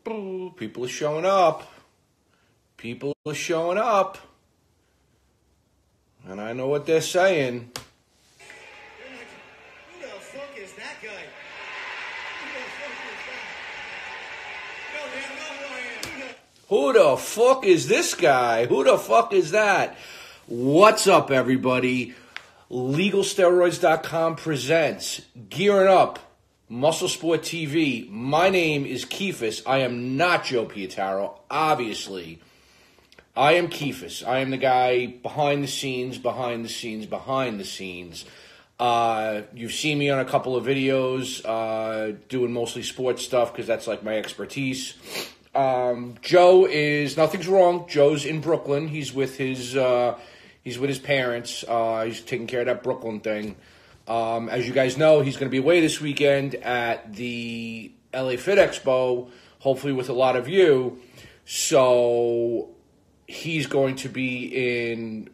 People are showing up. People are showing up. And I know what they're saying. Who the fuck is that guy? Who the fuck is this guy? Who the fuck is that? What's up, everybody? LegalSteroids.com presents Gearing Up, Muscle Sport TV. My name is Keefus. I am not Joe Pietaro, obviously. I am Keefus. I am the guy behind the scenes. You've seen me on a couple of videos doing mostly sports stuff because that's like my expertise. Joe is, nothing's wrong. Joe's in Brooklyn. He's with his parents. He's taking care of that Brooklyn thing. As you guys know, he's going to be away this weekend at the LA Fit Expo, hopefully with a lot of you. So he's going to be in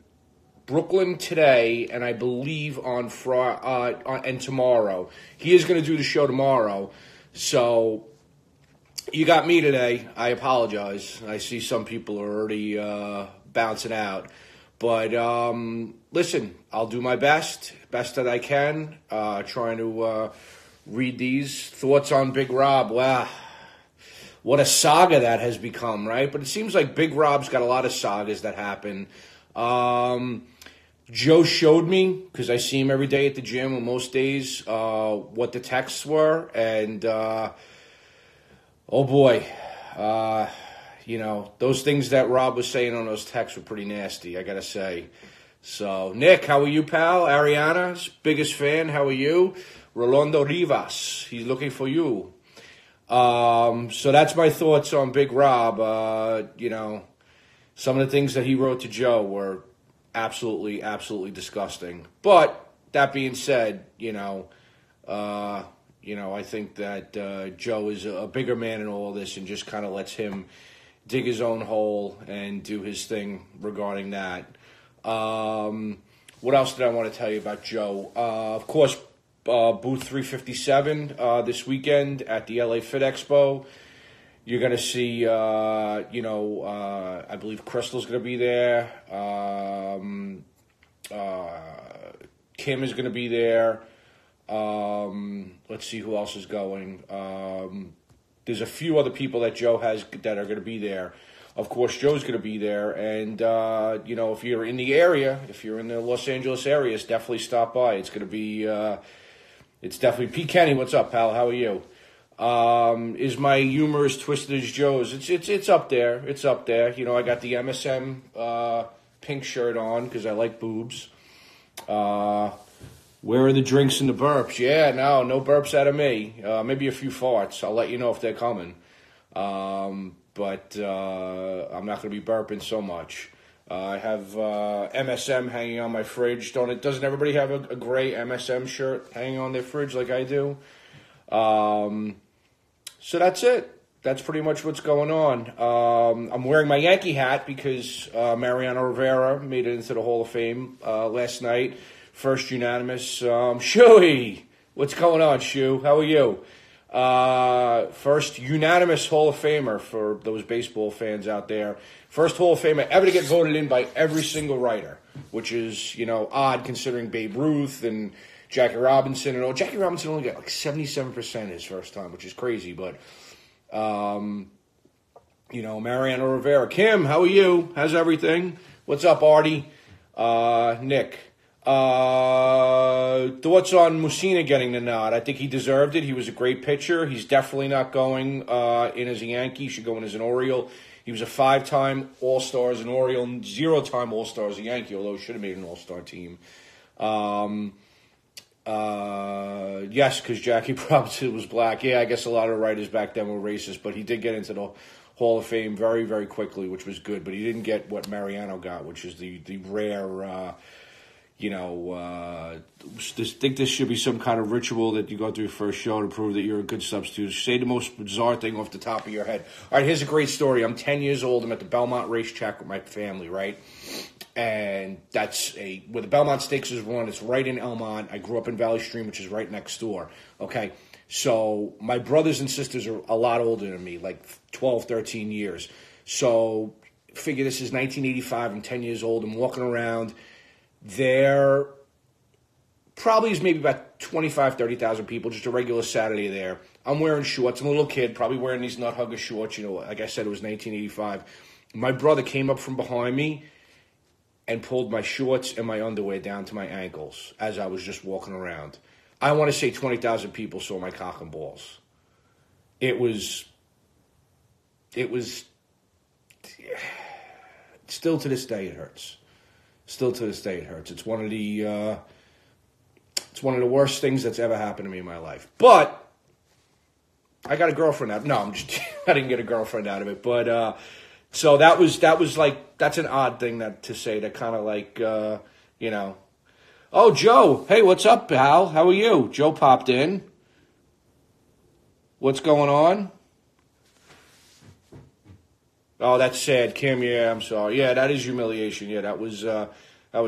Brooklyn today, and I believe on Friday and tomorrow. He is going to do the show tomorrow. So you got me today. I apologize. I see some people are already bouncing out. But listen, I'll do my best that I can, trying to read these. Thoughts on Big Rob. Wow, what a saga that has become, right? But it seems like Big Rob's got a lot of sagas that happen. Joe showed me, because I see him every day at the gym, on most days, what the texts were. And, oh boy, you know, those things that Rob was saying on those texts were pretty nasty, I gotta say. So, Nick, how are you, pal? Ariana's biggest fan, how are you? Rolando Rivas, he's looking for you. So that's my thoughts on Big Rob. You know, some of the things that he wrote to Joe were absolutely disgusting. But that being said, I think that Joe is a bigger man in all this and just kind of lets him dig his own hole and do his thing regarding that. What else did I want to tell you about Joe? Of course, booth 357 this weekend at the LA Fit Expo. You're going to see, I believe Crystal's going to be there. Kim is going to be there. Let's see who else is going. There's a few other people that Joe has that are going to be there. Of course, Joe's going to be there. And, if you're in the area, if you're in the Los Angeles area, definitely stop by. It's going to be, it's definitely, P. Kenny, what's up, pal? How are you? Is my humor as twisted as Joe's? It's up there. It's up there. You know, I got the MSM pink shirt on because I like boobs. Where are the drinks and the burps? Yeah, no burps out of me. Maybe a few farts. I'll let you know if they're coming. But I'm not going to be burping so much. I have MSM hanging on my fridge. Doesn't everybody have a gray MSM shirt hanging on their fridge like I do? So that's it. That's pretty much what's going on. I'm wearing my Yankee hat because Mariano Rivera made it into the Hall of Fame last night. First unanimous. Shuey, what's going on, Shu? How are you? First unanimous Hall of Famer for those baseball fans out there. First Hall of Famer ever to get voted in by every single writer, which is, odd considering Babe Ruth and Jackie Robinson and all. Jackie Robinson only got like 77% his first time, which is crazy. But, Mariano Rivera. Kim, how are you? How's everything? What's up, Artie? Nick. Thoughts on Mussina getting the nod? I think he deserved it. He was a great pitcher. He's definitely not going in as a Yankee. He should go in as an Oriole. He was a 5-time All-Star as an Oriole, 0-time All-Star as a Yankee, although he should have made an All-Star team. Yes, because Jackie Robinson was black. Yeah, I guess a lot of writers back then were racist, but he did get into the Hall of Fame very, very quickly, which was good. But he didn't get what Mariano got, which is the rare... think this should be some kind of ritual that you go through your first show to prove that you're a good substitute. Say the most bizarre thing off the top of your head. All right, here's a great story. I'm 10 years old. I'm at the Belmont racetrack with my family, right? And that's where the Belmont Stakes is run. It's right in Elmont. I grew up in Valley Stream, which is right next door. Okay, So my brothers and sisters are a lot older than me, like 12, 13 years. So figure this is 1985. I'm 10 years old. I'm walking around. There probably is maybe about 25, 30,000 people, just a regular Saturday there. I'm wearing shorts. I'm a little kid, probably wearing these nut hugger shorts. You know, like I said, it was 1985. My brother came up from behind me and pulled my shorts and my underwear down to my ankles as I was just walking around. I want to say 20,000 people saw my cock and balls. It was, still to this day it hurts. Still to this day it hurts. It's one of the worst things that's ever happened to me in my life. But I got a girlfriend out. No, I didn't get a girlfriend out of it. But so that was like, that's an odd thing to say. That kind of like, you know. Oh, Joe. Hey, what's up, pal? How are you? Joe popped in. What's going on? Oh, that's sad, Kim. Yeah, I'm sorry. Yeah, that is humiliation. Yeah, that was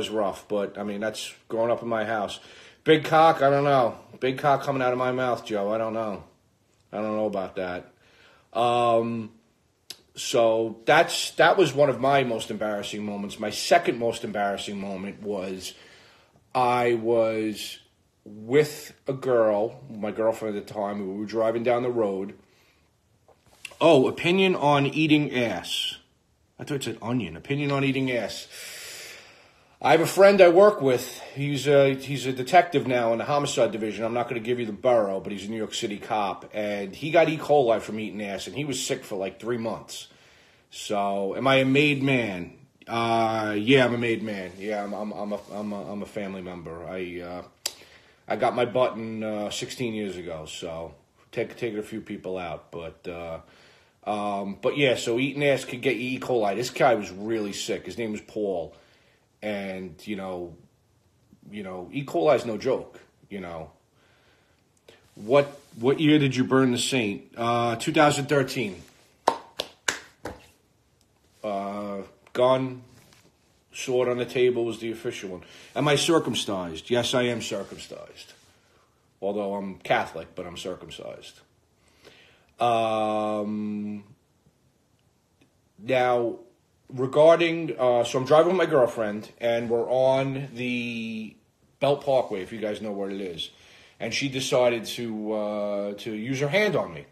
rough. But I mean, that's growing up in my house. Big cock. I don't know. Big cock coming out of my mouth, Joe. I don't know. I don't know about that. So that was one of my most embarrassing moments. My second most embarrassing moment was I was with a girl, my girlfriend at the time. We were driving down the road. Oh, opinion on eating ass. I thought it said onion. Opinion on eating ass. I have a friend I work with. He's a detective now in the homicide division. I'm not going to give you the borough, but he's a New York City cop. And he got E. coli from eating ass, and he was sick for like 3 months. So, am I a made man? Yeah, I'm a made man. Yeah, I'm a family member. I got my button 16 years ago, so taking a few people out, but yeah. So eating ass could get you E. coli. This guy was really sick. His name was Paul, and you know, E. coli is no joke. You know, what year did you burn the Saint? 2013. Gun, sword on the table was the official one. Am I circumcised? Yes, I am circumcised. Although I'm Catholic, but I'm circumcised. Now, regarding, so I'm driving with my girlfriend, and we're on the Belt Parkway, if you guys know where it is. And she decided to use her hand on me.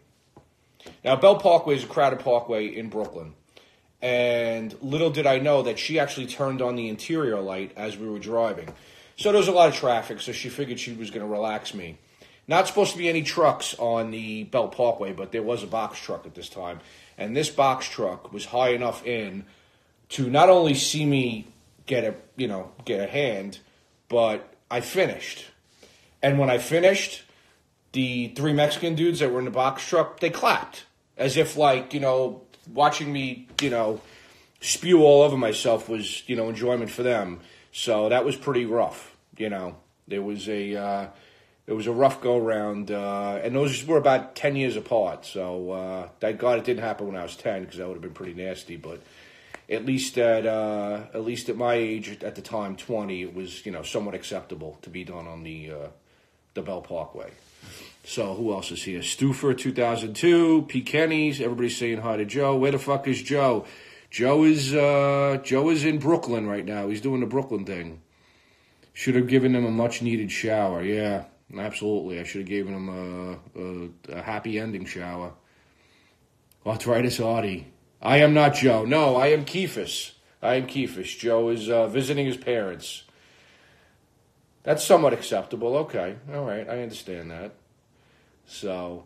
Now, Belt Parkway is a crowded parkway in Brooklyn. And little did I know that she actually turned on the interior light as we were driving. So there was a lot of traffic, so she figured she was going to relax me. Not supposed to be any trucks on the Belt Parkway, but there was a box truck at this time. And this box truck was high enough in to not only see me get a hand, but I finished. And when I finished, the 3 Mexican dudes that were in the box truck, they clapped. As if like, watching me, spew all over myself was, enjoyment for them. So that was pretty rough, There was a rough go-around, and those were about 10 years apart. So thank God it didn't happen when I was 10, because that would have been pretty nasty. But at least at my age, at the time, 20, it was, somewhat acceptable to be done on the Bell Parkway. So who else is here? Stuffer 2002, P. Kenny's. Everybody's saying hi to Joe. Where the fuck is Joe? Joe is in Brooklyn right now. He's doing the Brooklyn thing. Should have given him a much needed shower. Yeah, absolutely. I should have given him a happy ending shower. Arthritis Audie. I am not Joe. No, I am Keefus. Joe is visiting his parents. That's somewhat acceptable. Okay, all right, I understand that. So,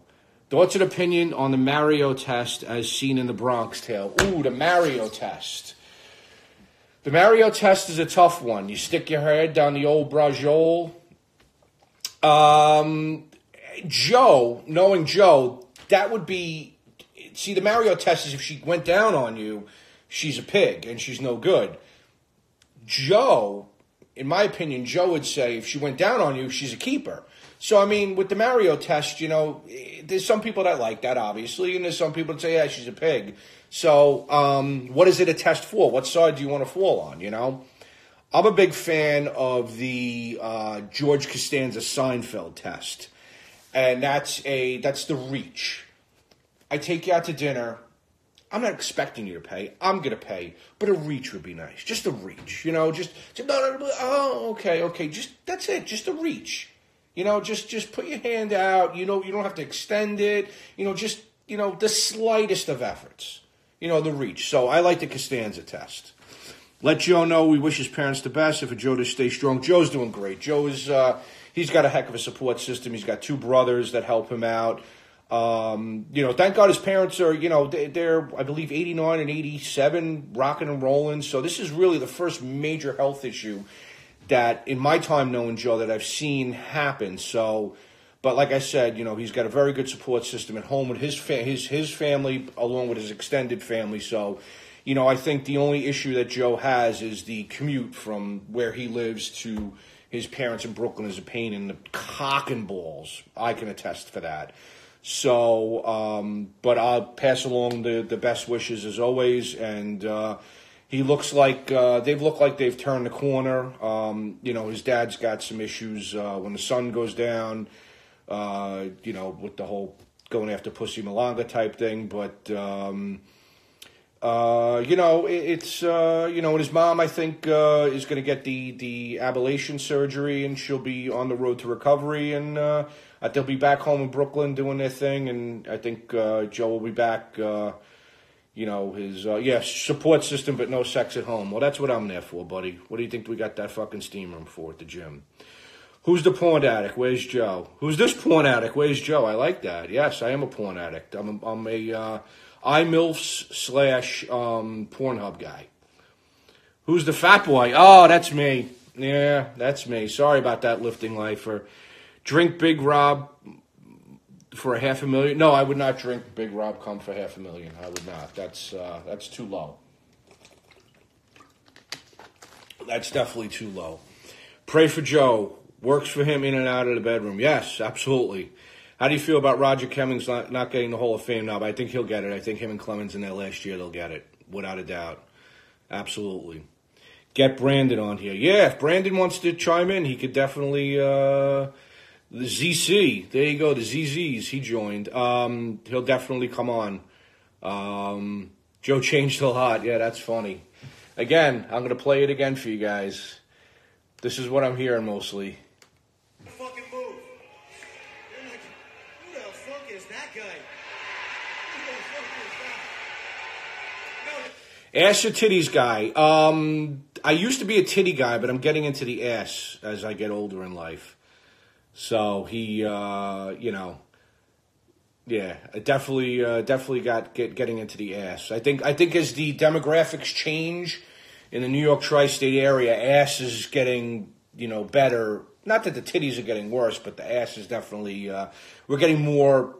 thoughts and opinion on the Mario test as seen in the Bronx Tale. Ooh, the Mario test. The Mario test is a tough one. You stick your head down the old brajol. Knowing Joe, that would be... See, the Mario test is if she went down on you, she's a pig and she's no good. Joe, in my opinion, Joe would say if she went down on you, she's a keeper. So, I mean, with the Mario test, there's some people that like that, obviously, and there's some people that say, yeah, she's a pig. So, what is it a test for? What side do you want to fall on, I'm a big fan of the George Costanza Seinfeld test. And that's the reach. I take you out to dinner. I'm not expecting you to pay. I'm going to pay. But a reach would be nice. Just a reach. Just oh, okay. That's it. Just a reach. Just put your hand out. You don't have to extend it. Just the slightest of efforts. The reach. So I like the Costanza test. Let Joe know we wish his parents the best. And for Joe to stay strong. Joe's doing great. Joe is, he's got a heck of a support system. He's got 2 brothers that help him out. Thank God his parents are, they're, I believe, 89 and 87, rocking and rolling. So this is really the first major health issue that, in my time knowing Joe, that I've seen happen. So, but like I said, he's got a very good support system at home with his family, along with his extended family. So, I think the only issue that Joe has is the commute from where he lives to his parents in Brooklyn is a pain in the cock and balls. I can attest for that. So, but I'll pass along the best wishes as always. And he looks like they've turned the corner. His dad's got some issues when the sun goes down. With the whole going after Pussy Malanga type thing. But it's and his mom, I think, is going to get the ablation surgery, and she'll be on the road to recovery, and they'll be back home in Brooklyn doing their thing, and I think Joe will be back. His support system, but no sex at home. Well, that's what I'm there for, buddy. What do you think we got that fucking steam room for at the gym? Who's the porn addict? Where's Joe? Who's this porn addict? Where's Joe? I like that. Yes, I am a porn addict. I'm a iMilfs / Pornhub guy. Who's the fat boy? Oh, that's me. Yeah, that's me. Sorry about that, lifting life. Or drink Big Rob for $500,000. No, I would not drink Big Rob cum for $500,000. I would not. That's too low. That's definitely too low. Pray for Joe. Works for him in and out of the bedroom. Yes, absolutely. How do you feel about Roger Cummings not getting the Hall of Fame now? But I think he'll get it. I think him and Clemens in their last year, they'll get it. Without a doubt. Absolutely. Get Brandon on here. Yeah, if Brandon wants to chime in, he could definitely... the ZC. There you go, the ZZs. He joined. He'll definitely come on. Joe changed a lot. Yeah, that's funny. Again, I'm going to play it again for you guys. This is what I'm hearing mostly. Fucking move. You're like, who the fuck is that guy? Who the fuck is that? No. Ass or titties guy. I used to be a titty guy, but I'm getting into the ass as I get older in life. So he, definitely getting into the ass. I think as the demographics change in the New York tri-state area, ass is getting, better. Not that the titties are getting worse, but the ass is definitely, we're getting more,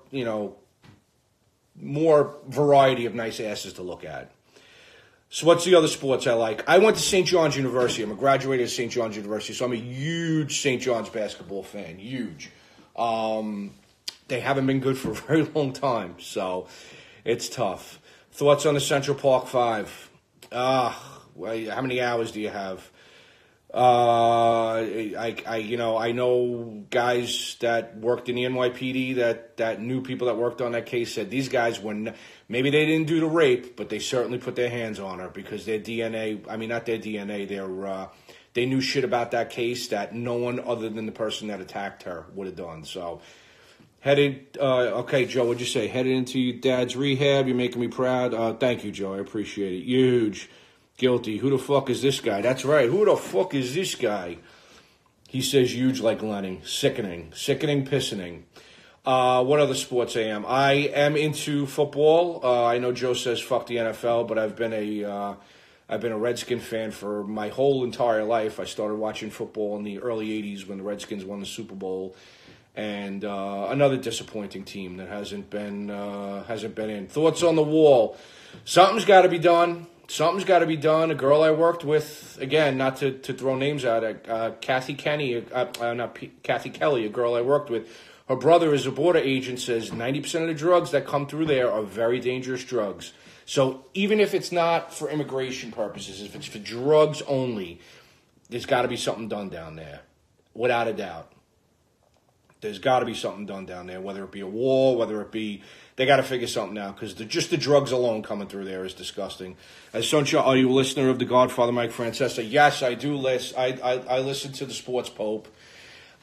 more variety of nice asses to look at. So what's the other sports I like? I went to St. John's University. I'm a graduate of St. John's University, so I'm a huge St. John's basketball fan. Huge. They haven't been good for a very long time, so it's tough. Thoughts on the Central Park 5? How many hours do you have? I know guys that worked in the NYPD that knew people that worked on that case said these guys were maybe they didn't do the rape, but they certainly put their hands on her because their DNA. I mean, not their DNA. They knew shit about that case that no one other than the person that attacked her would have done. So okay, Joe, what'd you say? Headed into your dad's rehab. You're making me proud. Thank you, Joe. I appreciate it. Huge. Guilty. Who the fuck is this guy? That's right. Who the fuck is this guy? He says huge like Lenny. Sickening. Sickening, pissening. What other sports I am? I am into football. I know Joe says fuck the NFL, but I've been a Redskin fan for my whole entire life. I started watching football in the early 80s when the Redskins won the Super Bowl. And another disappointing team that hasn't been in. Thoughts on the wall? Something's got to be done. Something's got to be done. A girl I worked with, again, not to throw names out, Kathy Kelly, a girl I worked with. Her brother is a border agent, says 90% of the drugs that come through there are very dangerous drugs. So even if it's not for immigration purposes, if it's for drugs only, there's got to be something done down there, without a doubt. There's got to be something done down there, whether it be a wall, whether it be... They got to figure something out, because just the drugs alone coming through there is disgusting. Soncha, are you a listener of The Godfather, Mike Francesa? Yes, I do listen. I listen to the Sports Pope.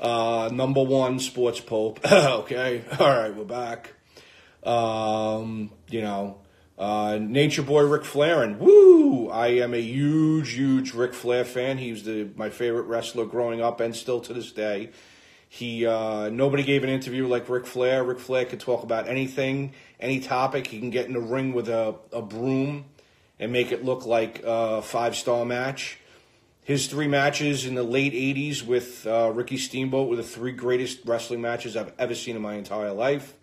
Number one Sports Pope. Okay, all right, we're back. Nature Boy Ric Flair, and woo! I am a huge Ric Flair fan. He was my favorite wrestler growing up, and still to this day. Nobody gave an interview like Ric Flair. Ric Flair could talk about anything, any topic. He can get in the ring with a broom and make it look like a 5-star match. His 3 matches in the late 80s with Ricky Steamboat were the 3 greatest wrestling matches I've ever seen in my entire life.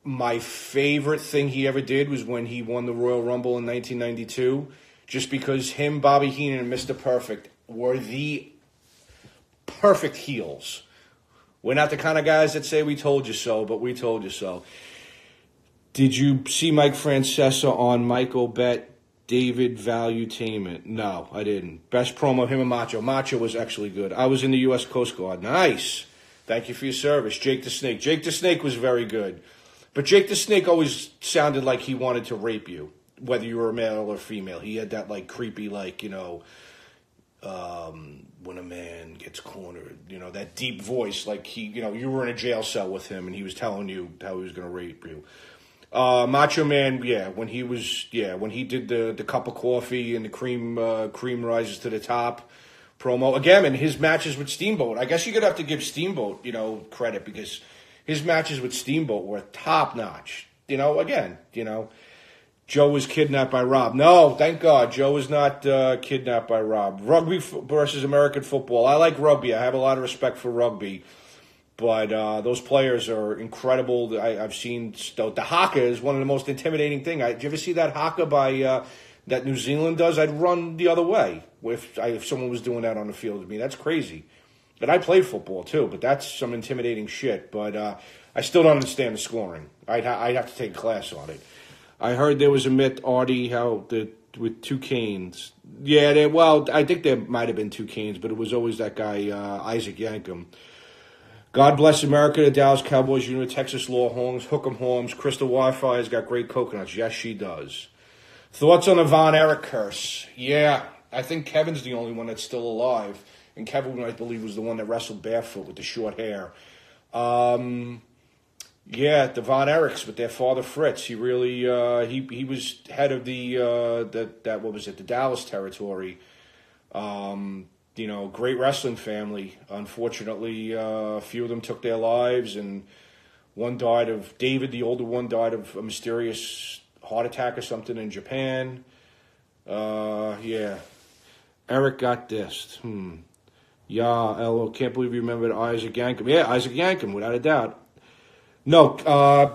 My favorite thing he ever did was when he won the Royal Rumble in 1992, just because him, Bobby Heenan, and Mr. Perfect were the perfect heels. We're not the kind of guys that say we told you so, but we told you so. Did you see Mike Francesa on Michael Bet David Valuetainment? No, I didn't. Best promo, him and Macho. Macho was actually good. I was in the U.S. Coast Guard. Nice. Thank you for your service. Jake the Snake. Jake the Snake was very good. But Jake the Snake always sounded like he wanted to rape you, whether you were a male or female. He had that, like, creepy, like, when a man gets cornered, that deep voice, like you were in a jail cell with him and he was telling you how he was going to rape you. Macho Man, when he did the cup of coffee and the cream rises to the top promo. Again, in his matches with Steamboat, I guess you're going to have to give Steamboat, credit, because his matches with Steamboat were top notch. Joe was kidnapped by Rob. No, thank God, Joe was not kidnapped by Rob. Rugby versus American football. I like rugby. I have a lot of respect for rugby. But those players are incredible. I've seen the haka is one of the most intimidating things. Did you ever see that haka by that New Zealand does? I'd run the other way if someone was doing that on the field with me. That's crazy. But I played football too, but that's some intimidating shit. But I still don't understand the scoring. I'd have to take a class on it. I heard there was a myth, Artie, with 2 Canes. Yeah, I think there might have been 2 Canes, but it was always that guy, Isaac Yankem. God bless America, the Dallas Cowboys, Texas Longhorns, Hook'em Horns, Crystal Wi-Fi has got great coconuts. Yes, she does. Thoughts on the Von Erich curse? Yeah, I think Kevin's the only one that's still alive. And Kevin, I believe, was the one that wrestled barefoot with the short hair. Yeah, the Von Erichs with their father Fritz. He really he was head of the Dallas territory. Great wrestling family. Unfortunately, a few of them took their lives, and one died of David, the older one, died of a mysterious heart attack or something in Japan. Yeah, Eric got dissed. Yeah, LO, can't believe you remembered Isaac Yankem. Yeah, Isaac Yankem, without a doubt. No,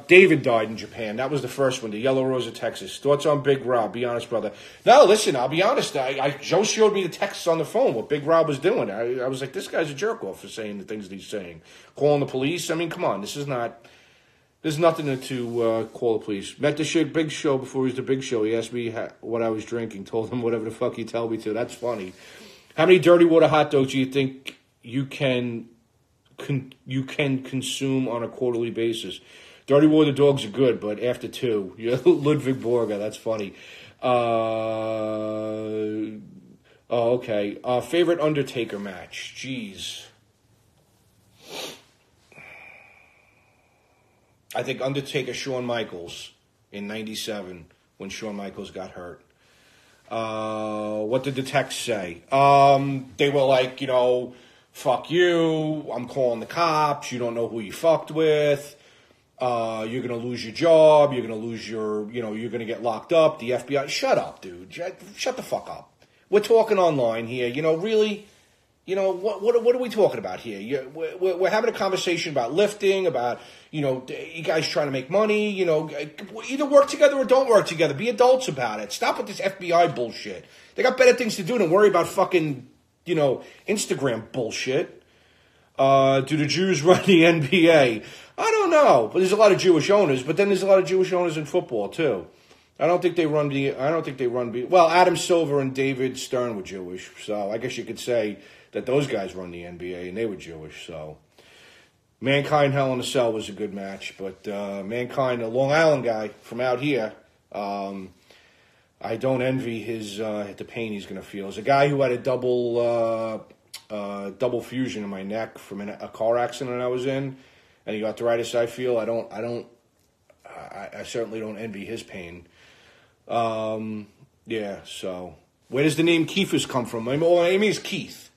David died in Japan. That was the first one, the Yellow Rose of Texas. Thoughts on Big Rob? Be honest, brother. No, listen, I'll be honest. Joe showed me the texts on the phone, what Big Rob was doing. I was like, this guy's a jerk-off for saying the things that he's saying. Calling the police. I mean, come on. There's nothing to call the police. Met the Big Show before he was the Big Show. He asked me what I was drinking. Told him whatever the fuck he tell me to. That's funny. How many Dirty Water hot dogs do you think you can consume on a quarterly basis? Dirty Water dogs are good, but after 2. Ludwig Borger, that's funny. Okay. Favorite Undertaker match? Jeez. I think Undertaker Shawn Michaels in 97 when Shawn Michaels got hurt. What did the text say? They were like, fuck you, I'm calling the cops, you don't know who you fucked with, you're going to lose your job, you're going to lose your, you're going to get locked up, the FBI. Shut up, dude. Shut the fuck up. We're talking online here, really, what are we talking about here? We're having a conversation about lifting, about, you guys trying to make money, either work together or don't work together. Be adults about it. Stop with this FBI bullshit. They got better things to do than worry about fucking, Instagram bullshit. Do the Jews run the NBA? I don't know, but there's a lot of Jewish owners, but then there's a lot of Jewish owners in football too. I don't think they run. Well, Adam Silver and David Stern were Jewish, so I guess you could say that those guys run the NBA, and they were Jewish. So, Mankind Hell in a Cell was a good match, but Mankind, a Long Island guy from out here, I don't envy the pain he's going to feel. As a guy who had a double fusion in my neck from a car accident I was in, and the arthritis I feel, I certainly don't envy his pain. Yeah, so where does the name Keefus come from? My name is Keith,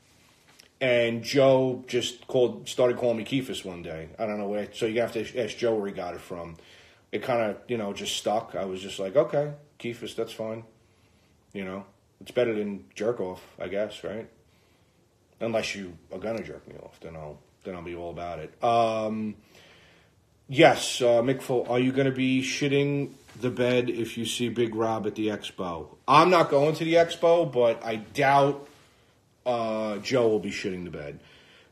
and Joe just started calling me Keefus one day. I don't know where, so you have to ask Joe where he got it from. It kind of, just stuck. I was just like, okay, Keefus, that's fine. It's better than jerk off, I guess, right? Unless you are gonna jerk me off, then I'll be all about it. Yes, Mick Full, are you gonna be shitting the bed if you see Big Rob at the expo? I'm not going to the expo, but I doubt Joe will be shitting the bed.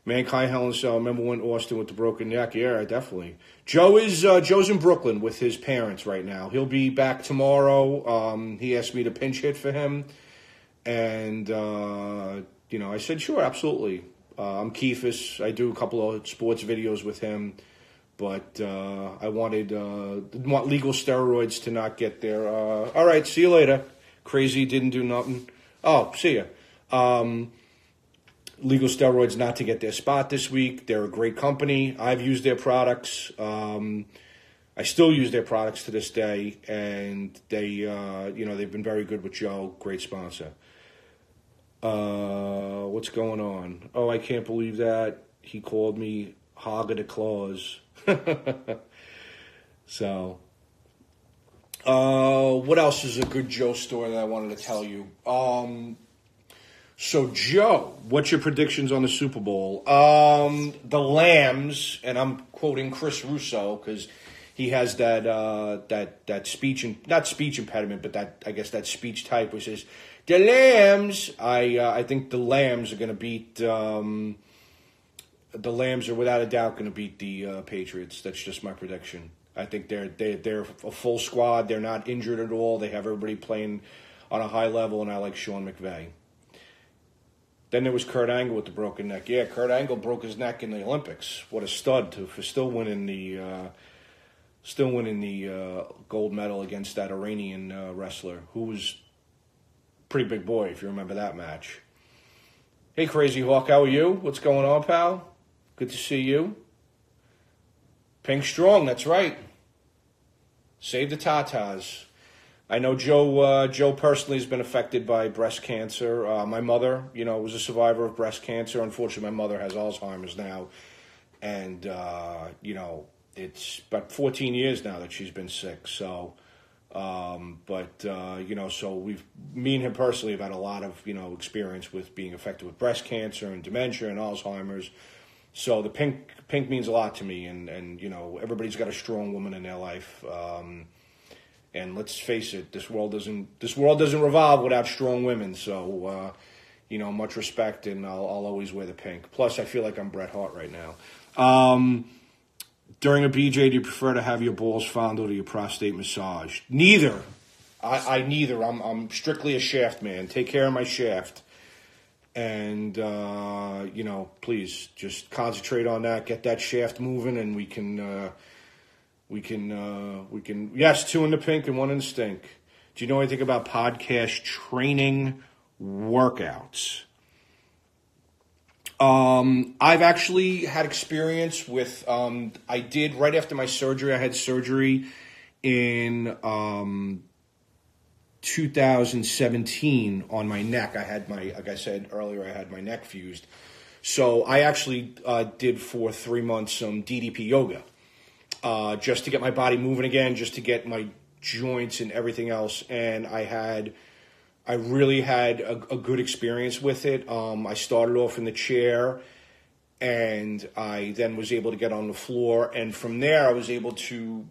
Mankind Hell in a Cell. Remember when Austin with the broken neck? Yeah, definitely. Joe's in Brooklyn with his parents right now. He'll be back tomorrow. He asked me to pinch hit for him, and I said sure, absolutely. I'm Keefus. I do a couple of sports videos with him, but I want legal steroids to not get there. All right, see you later. Crazy didn't do nothing. Oh, see ya. Legal Steroids not to get their spot this week. They're a great company. I've used their products. I still use their products to this day, and they've been very good with Joe. Great sponsor. What's going on? Oh, I can't believe that. He called me Hog of the Claws. So, what else is a good Joe story that I wanted to tell you? So, Joe, what's your predictions on the Super Bowl? The Lambs, and I'm quoting Chris Russo because he has that speech, not speech impediment, but that speech type which says, the Lambs. I think the Lambs are going to beat, the Lambs are without a doubt going to beat the Patriots. That's just my prediction. I think they're a full squad. They're not injured at all. They have everybody playing on a high level, and I like Sean McVay. Then there was Kurt Angle with the broken neck. Yeah, Kurt Angle broke his neck in the Olympics. What a stud for still winning the gold medal against that Iranian wrestler who was a pretty big boy, if you remember that match. Hey, Crazy Hawk, how are you? What's going on, pal? Good to see you. Pink Strong, that's right. Save the Tatas. I know Joe personally has been affected by breast cancer. My mother, was a survivor of breast cancer. Unfortunately, my mother has Alzheimer's now. And, it's about 14 years now that she's been sick. So, so me and him personally have had a lot of, experience with being affected with breast cancer and dementia and Alzheimer's. So the pink means a lot to me. And everybody's got a strong woman in their life. And let's face it, this world doesn't revolve without strong women. So, much respect, and I'll always wear the pink. Plus, I feel like I'm Bret Hart right now. During a BJ, do you prefer to have your balls fondled or your prostate massaged? Neither. I neither. I'm strictly a shaft man. Take care of my shaft, and please just concentrate on that. Get that shaft moving, and we can. Yes, 2 in the pink and 1 in the stink. Do you know anything about podcast training workouts? I've actually had experience with, I did right after my surgery. I had surgery in 2017 on my neck. Like I said earlier, I had my neck fused. So I actually did for 3 months some DDP yoga. Just to get my body moving again, just to get my joints and everything else. And I really had a good experience with it. I started off in the chair, and I then was able to get on the floor. And from there, I was able to,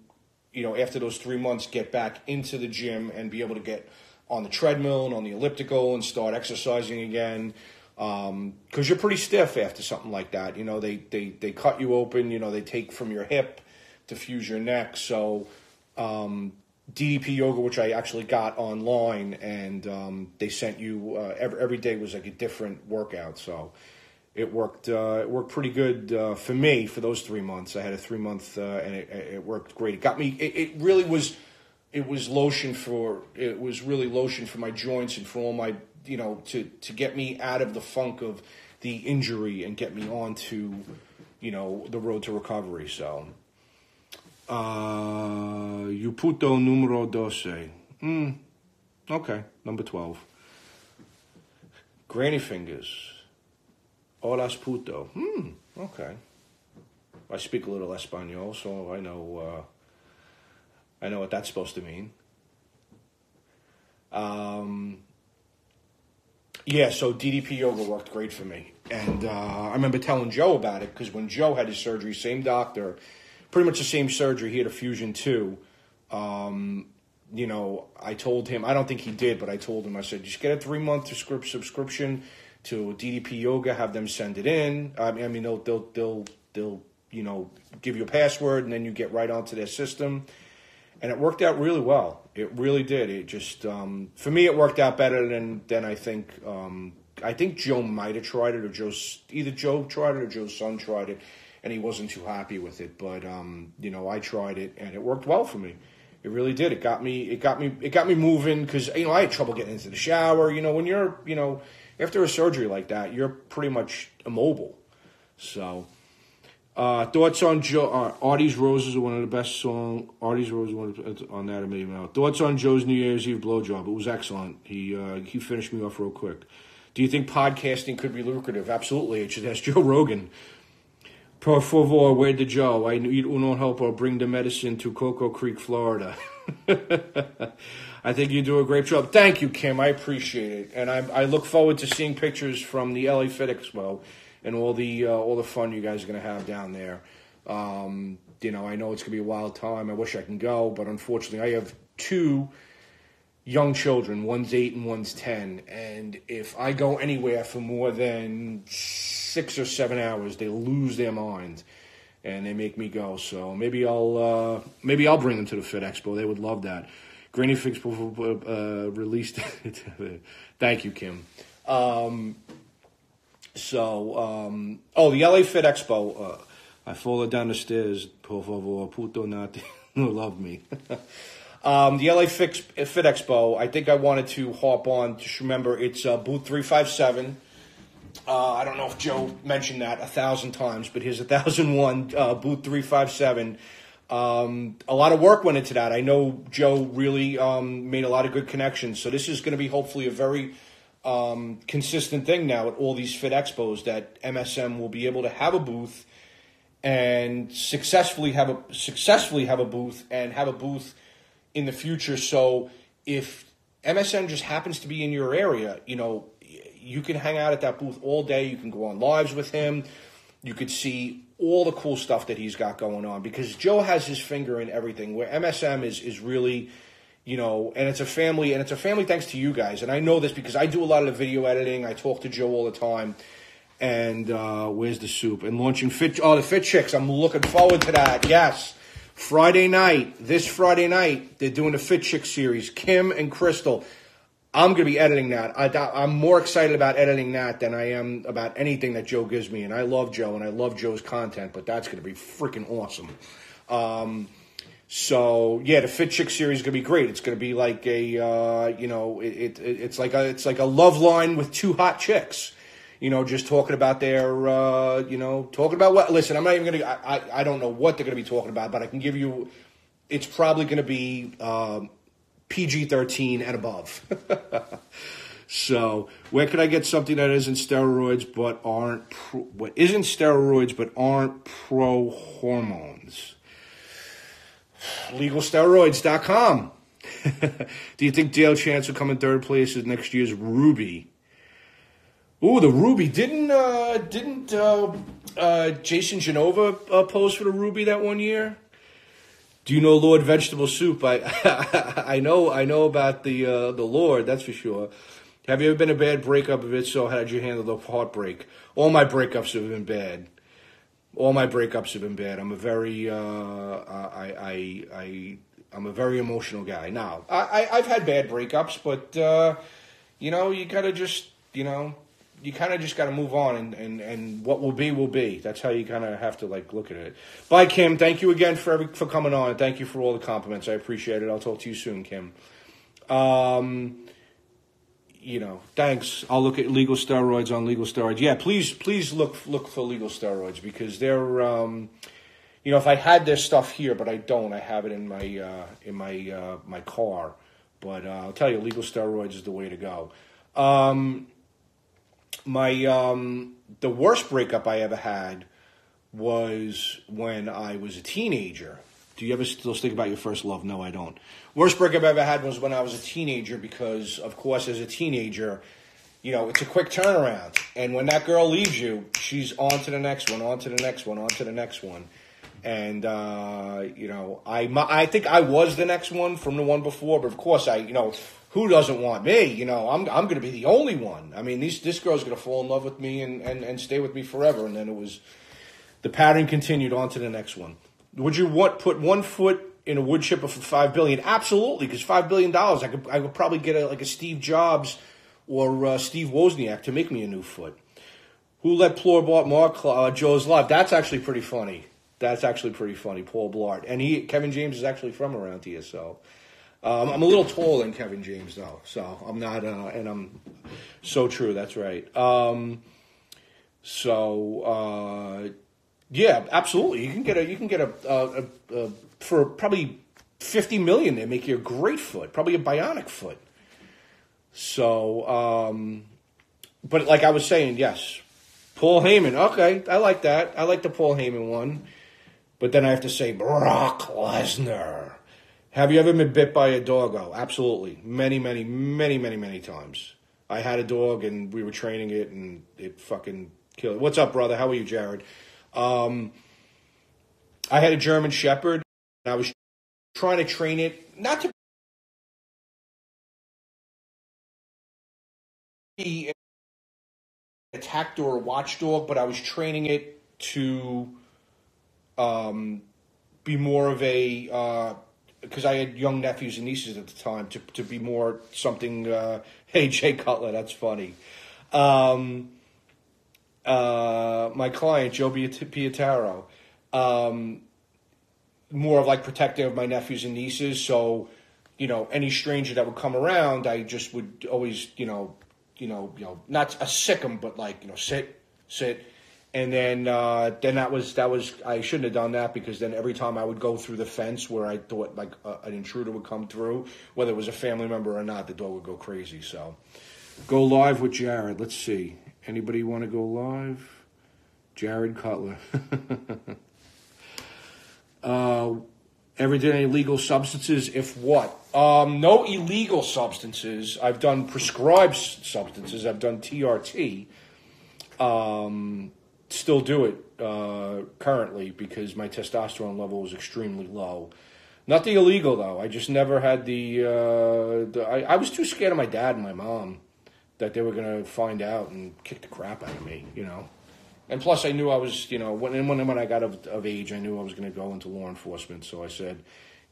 after those 3 months, get back into the gym and be able to get on the treadmill and on the elliptical and start exercising again. Because you're pretty stiff after something like that. They cut you open, they take from your hip to fuse your neck. So DDP yoga, which I actually got online, and they sent you every day was like a different workout. So it worked pretty good for me for those 3 months. I had a 3-month, and it worked great. It got me. It really was. It was lotion for. It was really lotion for my joints and for all my, to get me out of the funk of the injury and get me onto, the road to recovery. So, you puto numero 12. Okay, number 12. Granny fingers. Holas puto. Okay. I speak a little Espanol, so I know what that's supposed to mean. Yeah, so DDP yoga worked great for me. And I remember telling Joe about it, because when Joe had his surgery, same doctor, pretty much the same surgery, he had a fusion too. I told him, I don't think he did, but I told him, I said, just get a 3-month subscription to DDP Yoga, have them send it in. I mean, they'll give you a password, and then you get right onto their system. And it worked out really well. It really did. It just, for me, it worked out better than I think. I think Joe might have tried it, or either Joe tried it or Joe's son tried it, and he wasn't too happy with it. But I tried it, and it worked well for me. It really did. It got me moving, because I had trouble getting into the shower. When you're after a surgery like that, you're pretty much immobile. So, thoughts on Joe? Artie's Roses are one of the best songs. Artie's Roses on that amazing. Thoughts on Joe's New Year's Eve blowjob? It was excellent. He finished me off real quick. Do you think podcasting could be lucrative? Absolutely. It should ask Joe Rogan. Por favor, where the Joe? I need uno helper. Bring the medicine to Cocoa Creek, Florida. I think you do a great job. Thank you, Kim. I appreciate it, and I look forward to seeing pictures from the LA Fit Expo and all the fun you guys are going to have down there. I know it's going to be a wild time. I wish I can go, but unfortunately, I have 2 young children. One's 8 and one's 10, and if I go anywhere for more than 6 or 7 hours, they lose their mind, and they make me go. So maybe I'll bring them to the Fit Expo. They would love that. Granny Fix released. Thank you, Kim. The LA Fit Expo. I followed down the stairs. Por favor, puto not love me. The LA Fit Expo. I think I wanted to hop on. Just remember, it's booth 357. I don't know if Joe mentioned that 1,000 times, but here's 1,001, booth 357. A lot of work went into that. I know Joe really made a lot of good connections. So this is going to be hopefully a very consistent thing now at all these Fit Expos, that MSM will be able to have a booth and successfully have a booth and have a booth in the future. So if MSM just happens to be in your area, you can hang out at that booth all day. You can go on lives with him. You could see all the cool stuff that he's got going on, because Joe has his finger in everything, where MSM is really, and it's a family thanks to you guys. And I know this because I do a lot of the video editing. I talk to Joe all the time. And where's the soup? And launching the Fit Chicks. I'm looking forward to that. Yes. This Friday night, they're doing the Fit Chick series. Kim and Crystal. I'm going to be editing that. I'm more excited about editing that than I am about anything that Joe gives me. And I love Joe, and I love Joe's content, but that's going to be freaking awesome. The Fit Chick series is going to be great. It's going to be like it's like a love line with 2 hot chicks. Just talking about their, talking about what. Listen, I'm not even going to. I don't know what they're going to be talking about, but I can give you. It's probably going to be PG-13 and above. So, where could I get something that isn't steroids but aren't pro hormones? LegalSteroids.com. Do you think Dale Chance will come in 3rd place at next year's Ruby? Ooh, the Ruby. Didn't Jason Genova pose for the Ruby that one year? Do you know Lord Vegetable Soup? I know about the Lord, that's for sure. Have you ever been in a bad breakup? If it's so, how did you handle the heartbreak? All my breakups have been bad. I'm a very I'm a very emotional guy. Now, I've had bad breakups, but you gotta just you kind of just got to move on, and what will be will be. That's how you kind of have to like look at it. Bye, Kim. Thank you again for coming on, and thank you for all the compliments. I appreciate it. I'll talk to you soon, Kim. Thanks. I'll look at legal steroids on legal steroids. Yeah, please look for legal steroids because they're if I had this stuff here, but I don't. I have it in my car. But I'll tell you, legal steroids is the way to go. The worst breakup I ever had was when I was a teenager. Do you ever still think about your first love? No, I don't. Worst breakup I ever had was when I was a teenager because, of course, as a teenager, it's a quick turnaround. And when that girl leaves you, she's on to the next one, on to the next one, on to the next one. And, I think I was the next one from the one before, but of course who doesn't want me? I'm going to be the only one. I mean, this girl's going to fall in love with me and stay with me forever. And then the pattern continued on to the next one. Would you put 1 foot in a wood chipper for $5 billion? Absolutely, because $5 billion, I could probably get a Steve Jobs or Steve Wozniak to make me a new foot. Who let Paul Blart mark Joe's life? That's actually pretty funny. Paul Blart. And Kevin James is actually from around here, so I'm a little taller than Kevin James though, so I'm not. And I'm so true. That's right. Yeah, absolutely. You can get a for probably $50 million. They make you a great foot, probably a bionic foot. So, but like I was saying, yes, Paul Heyman. Okay, I like that. I like the Paul Heyman one. But then I have to say Brock Lesnar. Have you ever been bit by a doggo? Absolutely. Many, many, many, many, many times. I had a dog and we were training it and it fucking killed it. What's up, brother? How are you, Jared? I had a German Shepherd and I was trying to train it, not to be an attacked or a watchdog, but I was training it to be more of a, because I had young nephews and nieces at the time, to be more something, hey, Jay Cutler, that's funny. My client, Joe Pietaro, more of like protective of my nephews and nieces. So, any stranger that would come around, I just would always, not a sick 'em, but like, sit. And then that was I shouldn't have done that because then every time I would go through the fence where I thought like an intruder would come through, whether it was a family member or not, the dog would go crazy. So go live with Jared. Let's see. Anybody want to go live? Jared Cutler. Ever did any illegal substances? If what? No illegal substances. I've done prescribed substances. I've done TRT. Still do it currently because my testosterone level is extremely low. Nothing illegal though. I just never had I was too scared of my dad and my mom that they were gonna find out and kick the crap out of me, And plus, I knew I was, when I got of age, I knew I was gonna go into law enforcement. So I said,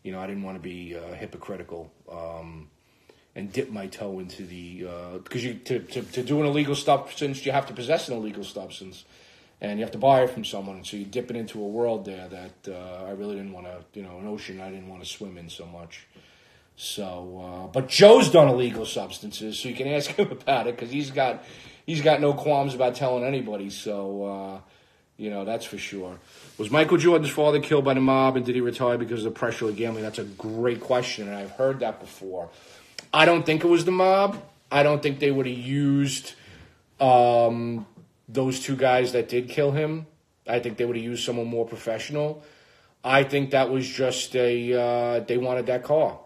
I didn't want to be hypocritical and dip my toe into the because to do an illegal substance, you have to possess an illegal substance. And you have to buy it from someone, so you dip it into a world there that I really didn't want to, an ocean I didn't want to swim in so much. So, but Joe's done illegal substances, so you can ask him about it because he's got no qualms about telling anybody. So, that's for sure. Was Michael Jordan's father killed by the mob, and did he retire because of the pressure of gambling? That's a great question, and I've heard that before. I don't think it was the mob. I don't think they would have used those two guys that did kill him. I think they would have used someone more professional. I think that was just they wanted that car.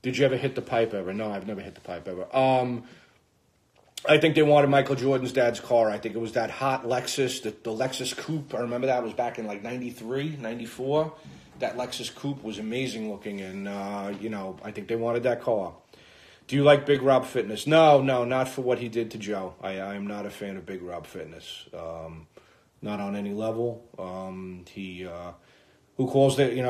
Did you ever hit the pipe ever? No, I've never hit the pipe ever. I think they wanted Michael Jordan's dad's car. I think it was that hot Lexus, the Lexus Coupe. I remember that was back in like 93, 94. That Lexus Coupe was amazing looking, and, I think they wanted that car. Do you like Big Rob Fitness? No, not for what he did to Joe. I am not a fan of Big Rob Fitness. Not on any level. He who calls the an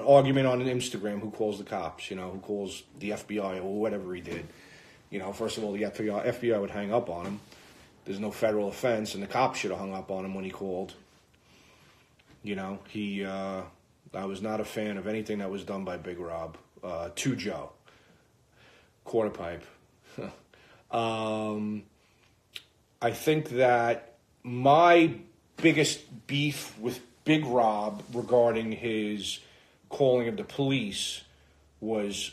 argument on Instagram? Who calls the cops? Who calls the FBI or whatever he did? First of all, the FBI would hang up on him. There's no federal offense, and the cops should have hung up on him when he called. I was not a fan of anything that was done by Big Rob to Joe. Quarter pipe. I think that my biggest beef with Big Rob regarding his calling of the police was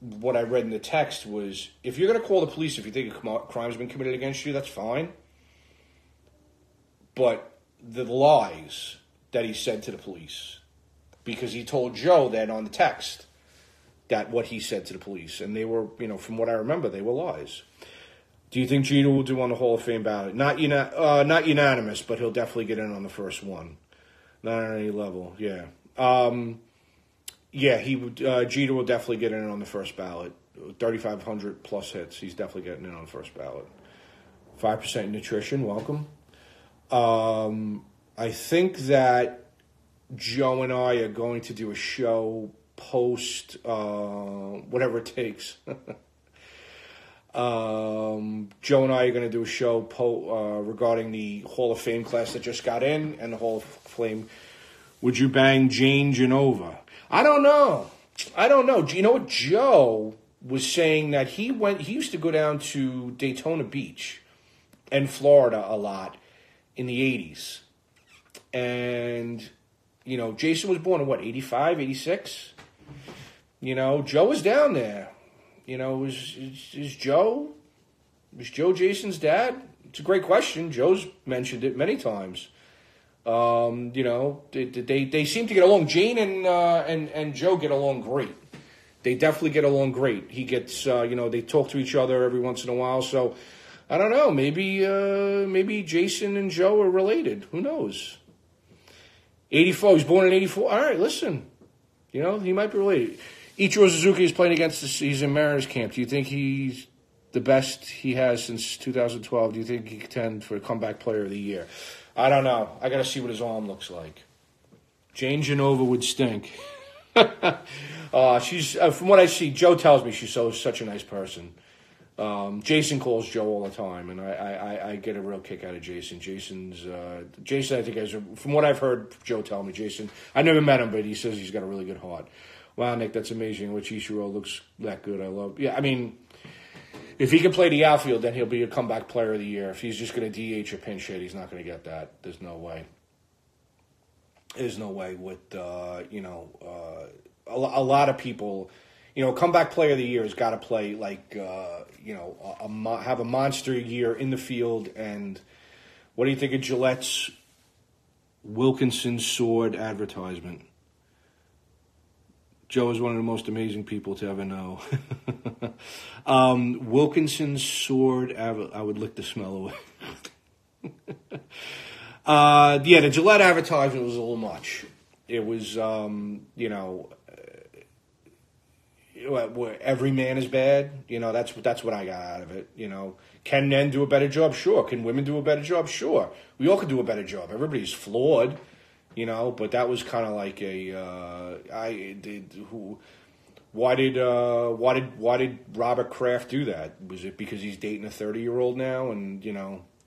what I read in the text was, if you're going to call the police if you think a crime's been committed against you, that's fine. But the lies that he said to the police, because he told Joe that on the text, that what he said to the police, and they were, from what I remember, they were lies. Do you think Jeter will do on the Hall of Fame ballot? Not unanimous, but he'll definitely get in on the first one. Not on any level, yeah. He would. Jeter will definitely get in on the first ballot. 3,500 plus hits. He's definitely getting in on the first ballot. 5% nutrition. Welcome. I think that Joe and I are going to do a show post whatever it takes. Joe and I are going to do a show regarding the Hall of Fame class that just got in and the Hall of Fame. Would you bang Jane Genova? I don't know. You know what? Joe was saying that he used to go down to Daytona Beach and Florida a lot in the 80s. And, Jason was born in what, 85, 86? Joe was down there. Is Joe Jason's dad? It's a great question. Joe's mentioned it many times. They seem to get along. Jane and Joe get along great. They definitely get along great. He gets, they talk to each other every once in a while. So, I don't know. Maybe Jason and Joe are related. Who knows? 84. He's born in 84. All right, listen. He might be related. Ichiro Suzuki is playing he's in Mariners camp. Do you think he's the best he has since 2012? Do you think he can contend for comeback player of the year? I don't know. I got to see what his arm looks like. Jane Genova would stink. She's from what I see, Joe tells me she's such a nice person. Jason calls Joe all the time, and I get a real kick out of Jason. Jason, I think, from what I've heard Joe tell me, Jason, I never met him, but he says he's got a really good heart. Wow, Nick, that's amazing. Which Ichiro looks that good. I love. Yeah, I mean, if he can play the outfield, then he'll be a comeback player of the year. If he's just going to DH or pinch hit, he's not going to get that. There's no way. There's no way with a lot of people. Comeback player of the year has got to play have a monster year in the field. And what do you think of Gillette's Wilkinson sword advertisement? Joe is one of the most amazing people to ever know. Wilkinson's sword, I would lick the smell away. The Gillette advertisement was a little much. It was, every man is bad. That's what I got out of it. Can men do a better job? Sure. Can women do a better job? Sure. We all can do a better job. Everybody's flawed. But that was kind of like why did Robert Kraft do that? Was it because he's dating a 30-year-old now, and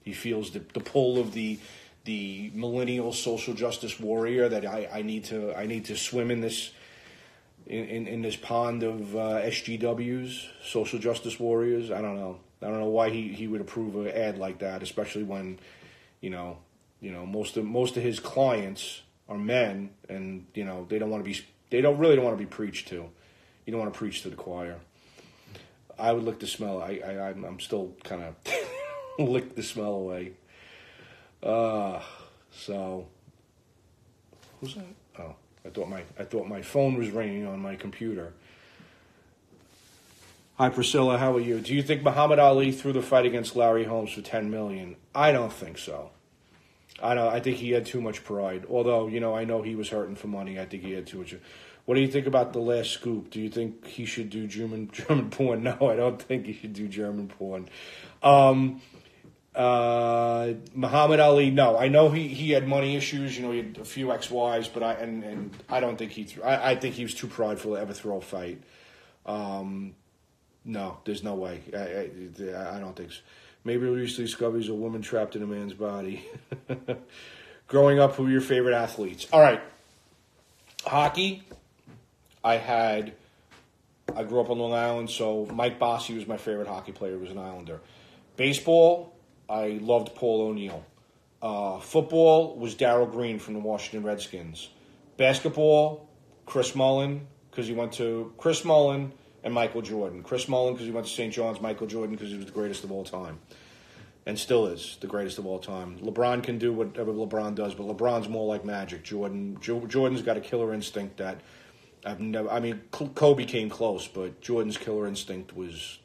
he feels the pull of the millennial social justice warrior that I need to swim in this this pond of SGWs, social justice warriors? I don't know why he would approve an ad like that, especially when most of his clients are men, and they don't really want to be preached to. You don't want to preach to the choir. I would lick the smell. I'm still kind of lick the smell away. So who's that? Oh, I thought my phone was ringing on my computer. Hi Priscilla, how are you? Do you think Muhammad Ali threw the fight against Larry Holmes for $10 million? I don't think so. I think he had too much pride. Although, I know he was hurting for money. I think he had too much. What do you think about The Last Scoop? Do you think he should do German porn? No, I don't think he should do German porn. Muhammad Ali, no. I know he had money issues. He had a few ex-wives, but I don't think he threw. I think he was too prideful to ever throw a fight. No, there's no way. I don't think so. Maybe recently discoveries a woman trapped in a man's body. Growing up, who were your favorite athletes? All right. Hockey, I grew up on Long Island, so Mike Bossy was my favorite hockey player. He was an Islander. Baseball, I loved Paul O'Neill. Football was Darryl Green from the Washington Redskins. Basketball, Chris Mullin, because he went to Chris Mullin and Michael Jordan. Chris Mullin because he went to St. John's, Michael Jordan because he was the greatest of all time. And still is the greatest of all time. LeBron can do whatever LeBron does, but LeBron's more like Magic. Jordan's got a killer instinct that I've never... I mean, Kobe came close, but Jordan's killer instinct was,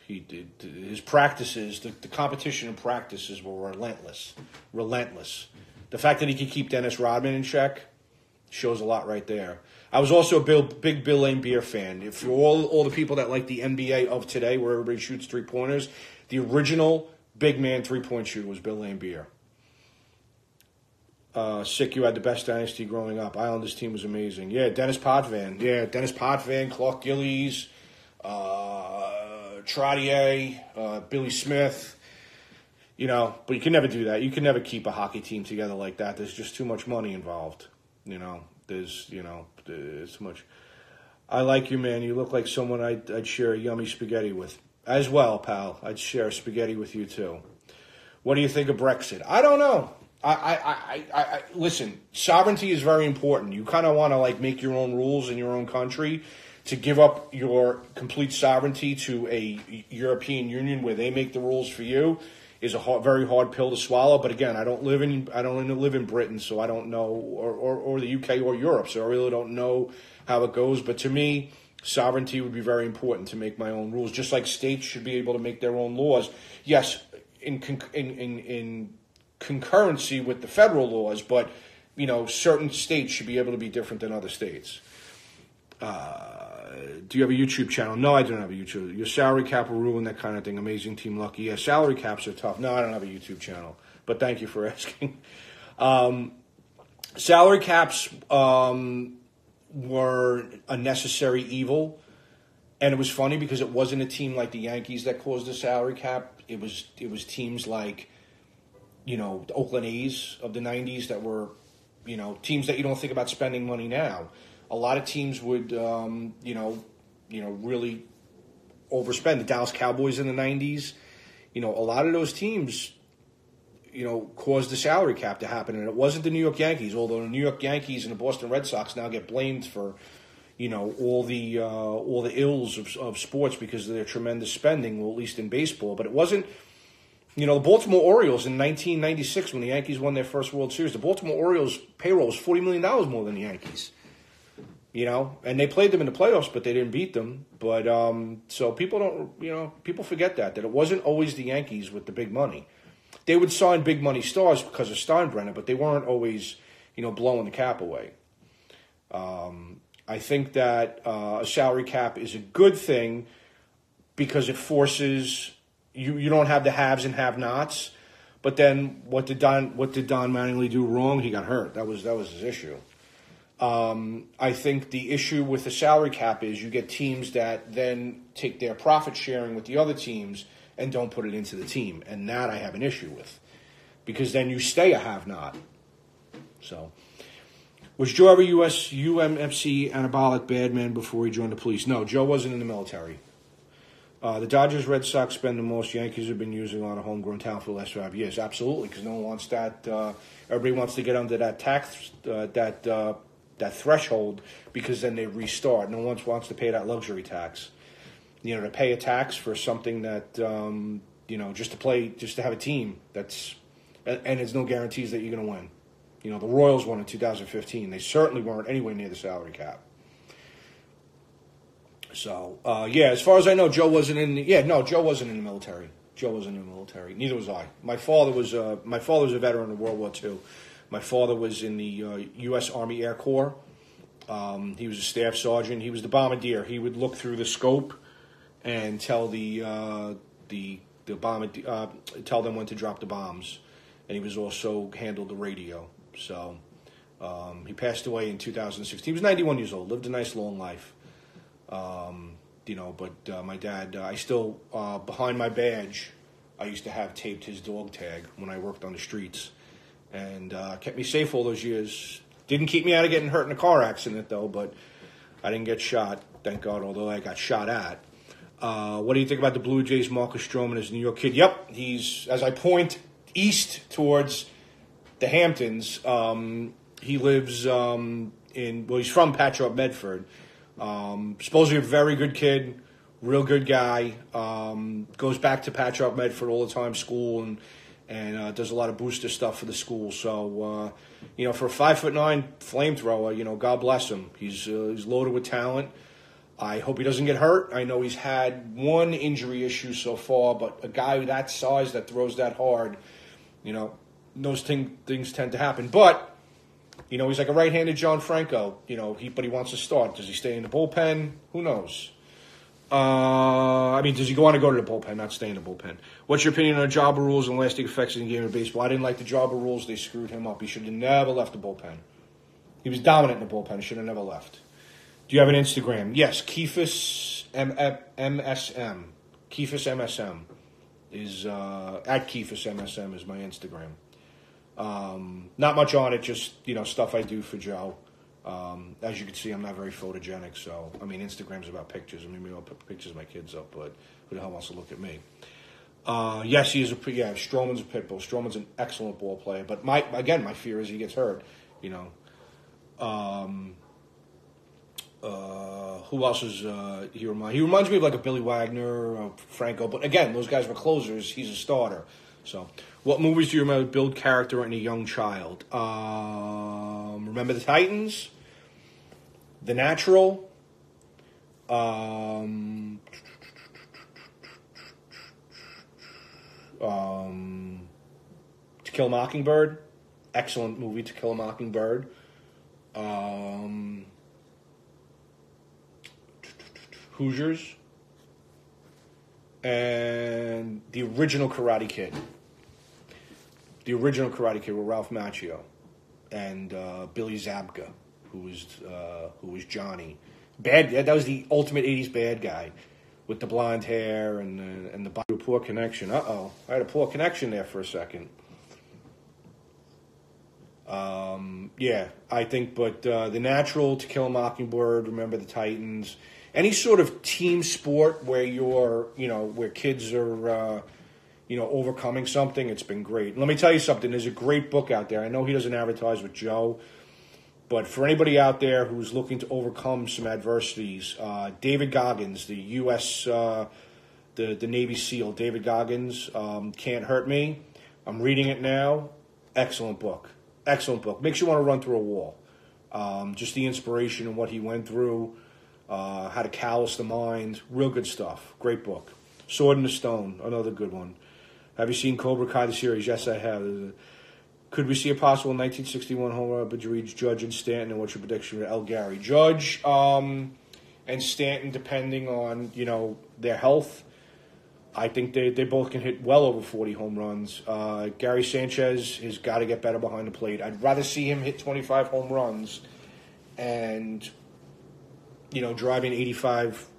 he did his practices, the competition and practices were relentless. The fact that he could keep Dennis Rodman in check shows a lot right there. I was also a big Bill Laimbeer fan. If you're all the people that like the NBA of today, where everybody shoots three-pointers, the original big man three-point shooter was Bill Laimbeer. Sick, you had the best dynasty growing up. Islanders team was amazing. Yeah, Dennis Potvin, Clark Gillies, Trottier, Billy Smith. But you can never do that. You can never keep a hockey team together like that. There's just too much money involved. There's too much. I like you, man. You look like someone I'd share a yummy spaghetti with. As well, pal. I'd share spaghetti with you, too. What do you think of Brexit? I don't know. I listen, sovereignty is very important. You kind of want to, make your own rules in your own country. To give up your complete sovereignty to a European Union where they make the rules for you is a very hard pill to swallow. But again, I don't live in Britain, so I don't know, or the UK or Europe, so I really don't know how it goes. But to me, sovereignty would be very important to make my own rules, just like states should be able to make their own laws. Yes, in concurrency with the federal laws, but certain states should be able to be different than other states. Do you have a YouTube channel? No, I don't have a YouTube. Your salary cap will ruin that kind of thing. Amazing Team Lucky. Yeah, salary caps are tough. No, I don't have a YouTube channel. But thank you for asking. Salary caps were a necessary evil. And it was funny because it wasn't a team like the Yankees that caused the salary cap. It was teams like, the Oakland A's of the 90s that were, teams that you don't think about spending money now. A lot of teams would, really overspend. The Dallas Cowboys in the 90s, a lot of those teams, caused the salary cap to happen. And it wasn't the New York Yankees, although the New York Yankees and the Boston Red Sox now get blamed for, all the ills of sports because of their tremendous spending, well, at least in baseball. But it wasn't, the Baltimore Orioles in 1996 when the Yankees won their first World Series, the Baltimore Orioles payroll was $40 million more than the Yankees. And they played them in the playoffs, but they didn't beat them. But so people don't, people forget that it wasn't always the Yankees with the big money. They would sign big money stars because of Steinbrenner, but they weren't always, blowing the cap away. I think that a salary cap is a good thing because it forces you don't have the haves and have-nots. But then what did Don Mattingly do wrong? He got hurt. That was his issue. I think the issue with the salary cap is you get teams that then take their profit sharing with the other teams and don't put it into the team. And that I have an issue with because then you stay a have-not. So, was Joe ever UMFC anabolic bad man before he joined the police? No, Joe wasn't in the military. The Dodgers, Red Sox spend the most. Yankees have been using a lot of homegrown talent for the last 5 years. Absolutely, because no one wants that. Everybody wants to get under that tax, that threshold, because then they restart. No one wants to pay that luxury tax. To pay a tax for something that, just to have a team that's, and there's no guarantees that you're going to win. The Royals won in 2015. They certainly weren't anywhere near the salary cap. So, as far as I know, Joe wasn't in the military. Joe wasn't in the military. Neither was I. My father was a veteran of World War II. My father was in the U.S. Army Air Corps. He was a staff sergeant. He was the bombardier. He would look through the scope and tell the tell them when to drop the bombs. And he was also handled the radio. So he passed away in 2016. He was 91 years old. Lived a nice long life. But my dad, I still, behind my badge, I used to have taped his dog tag when I worked on the streets. And kept me safe all those years. Didn't keep me out of getting hurt in a car accident, though, but I didn't get shot, thank God, although I got shot at. What do you think about the Blue Jays, Marcus Stroman as a New York kid? Yep, he's, as I point east towards the Hamptons, he lives he's from Patchogue, Medford. Supposedly a very good kid, real good guy. Goes back to Patchogue, Medford all the time, school, and does a lot of booster stuff for the school. So, for a 5'9" flamethrower, God bless him. He's loaded with talent. I hope he doesn't get hurt. I know he's had one injury issue so far, but a guy that size that throws that hard, those things tend to happen. But, he's like a right-handed John Franco. But he wants to start. Does he stay in the bullpen? Who knows? Does he want to go to the bullpen, not stay in the bullpen? What's your opinion on the Jobber rules and lasting effects in the game of baseball? I didn't like the Jobber rules. They screwed him up. He should have never left the bullpen. He was dominant in the bullpen. He should have never left. Do you have an Instagram? Yes, Keefus MSM. Keefus MSM is at Keefus MSM is my Instagram. Not much on it, just stuff I do for Joe. As you can see, I'm not very photogenic, so Instagram's about pictures. Maybe I'll put pictures of my kids up, but who the hell wants to look at me? Yes, he is Stroman's a pit bull. Stroman's an excellent ball player, but my fear is he gets hurt. Who else is he reminds me of like a Billy Wagner, Franco, but again, those guys were closers. He's a starter. So, what movies do you remember build character in a young child? Remember the Titans, The Natural, To Kill a Mockingbird, excellent movie. To Kill a Mockingbird. Hoosiers, and the original Karate Kid. The original Karate Kid with Ralph Macchio and Billy Zabka, who was Johnny. That was the ultimate '80s bad guy with the blonde hair and the poor connection. I had a poor connection there for a second. I think, but The Natural, To Kill a Mockingbird, Remember the Titans. Any sort of team sport where where kids are, overcoming something, it's been great. Let me tell you something. There's a great book out there. I know he doesn't advertise with Joe, but for anybody out there who's looking to overcome some adversities, David Goggins, the U.S., the Navy SEAL, David Goggins, Can't Hurt Me. I'm reading it now. Excellent book. Excellent book. Makes you want to run through a wall. Just the inspiration and what he went through. How to Callous the Mind. Real good stuff. Great book. Sword in the Stone. Another good one. Have you seen Cobra Kai, the series? Yes, I have. Could we see a possible 1961 home run between Judge and Stanton? And what's your prediction for El Gary? Judge and Stanton, depending on, their health. I think they both can hit well over 40 home runs. Gary Sanchez has got to get better behind the plate. I'd rather see him hit 25 home runs and, driving 25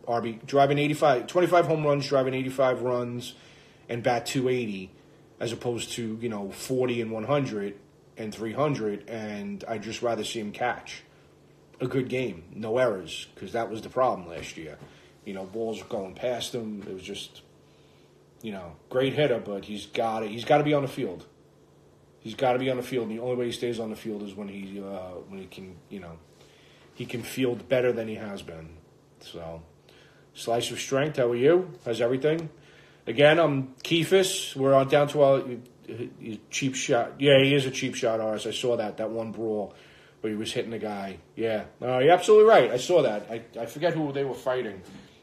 home runs, driving 85 runs, and bat 280, as opposed to, 40 and 100 and 300, and I'd just rather see him catch a good game, no errors, because that was the problem last year. Balls were going past him. It was just, great hitter, but he's got to be on the field. He's got to be on the field, and the only way he stays on the field is when he can, he can field better than he has been. So, Slice of Strength, how are you? How's everything? Again, I'm Keefus. We're on down to our cheap shot. Yeah, he is a cheap shot artist. I saw that one brawl where he was hitting the guy. Yeah, you're absolutely right. I saw that. I forget who they were fighting.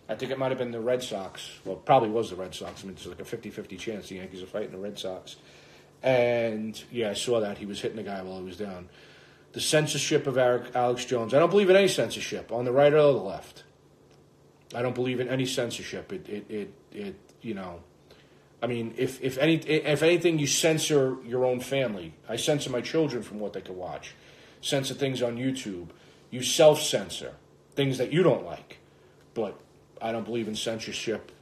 I think it might have been the Red Sox. Well, it probably was the Red Sox. It's like a 50-50 chance the Yankees are fighting the Red Sox. And, yeah, I saw that. He was hitting the guy while he was down. The censorship of Alex Jones. I don't believe in any censorship, on the right or the left. I don't believe in any censorship. If anything, you censor your own family. I censor my children from what they can watch. Censor things on YouTube. You self-censor. things that you don't like. But I don't believe in censorship,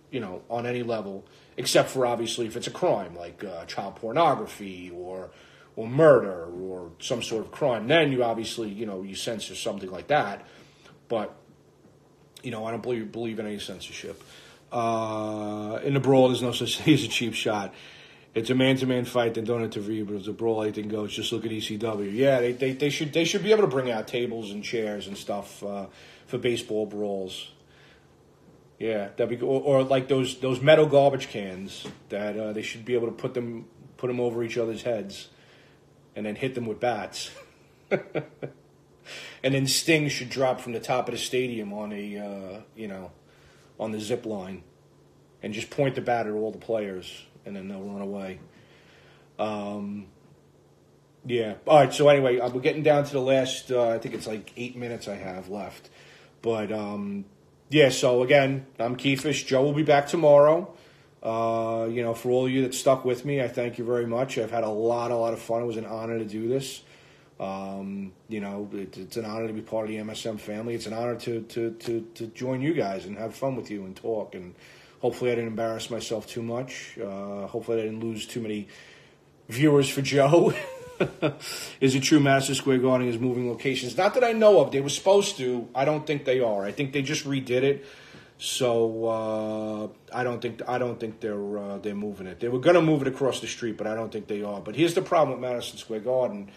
on any level, except for obviously if it's a crime like child pornography or murder or some sort of crime. Then you obviously, you censor something like that. But, I don't believe in any censorship. In the brawl, there's no such thing as a cheap shot. It's a man-to-man fight, then don't intervene, but it's a brawl, anything goes. Just look at ECW. Yeah, they should be able to bring out tables and chairs and stuff for baseball brawls. Yeah, that'd be or like those metal garbage cans that they should be able to put them over each other's heads, and then hit them with bats. And then Sting should drop from the top of the stadium on on the zip line, and just point the bat at all the players, and then they'll run away. Yeah. All right. So anyway, we're getting down to the last. I think it's like 8 minutes I have left, but yeah. So again, I'm Keefus. Joe will be back tomorrow. For all of you that stuck with me, I thank you very much. I've had a lot of fun. It was an honor to do this. It's an honor to be part of the MSM family. It's an honor to join you guys and have fun with you and talk. And hopefully I didn't embarrass myself too much. Hopefully I didn't lose too many viewers for Joe. Is it true Madison Square Garden is moving locations? Not that I know of. They were supposed to. I don't think they are. I think they just redid it. So I don't think they're moving it. They were going to move it across the street, but I don't think they are. But here's the problem with Madison Square Garden: